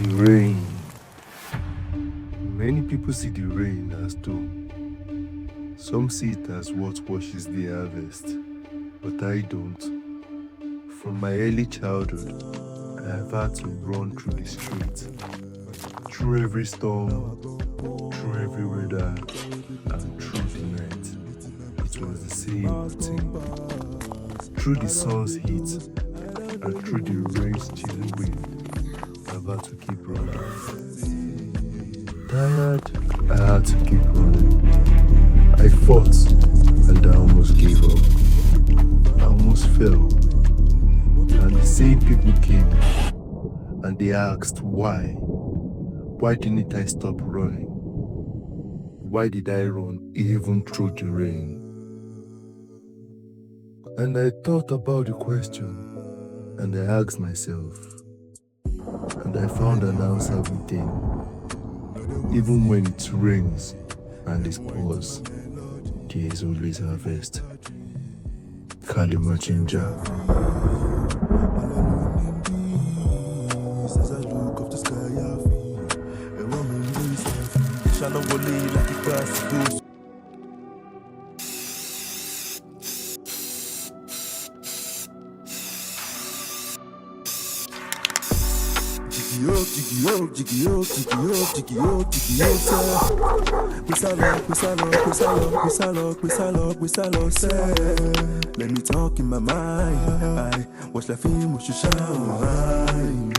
The rain. Many people see the rain as though. Some see it as what washes the harvest, but I don't. From my early childhood, I have had to run through the streets, through every storm, through every weather, and through the night. It was the same routine. Through the sun's heat and through the rain's chilly wind, I've had to keep running. Tired, I had to keep running. I fought and I almost gave up. I almost fell. And the same people came and they asked why. Why didn't I stop running? Why did I run even through the rain? And I thought about the question and I asked myself, and I found an answer within. Even when it rains and it pours, there is always harvest. Kalima Chinja. Let me talk in my mind. I watch la film, watch you shine.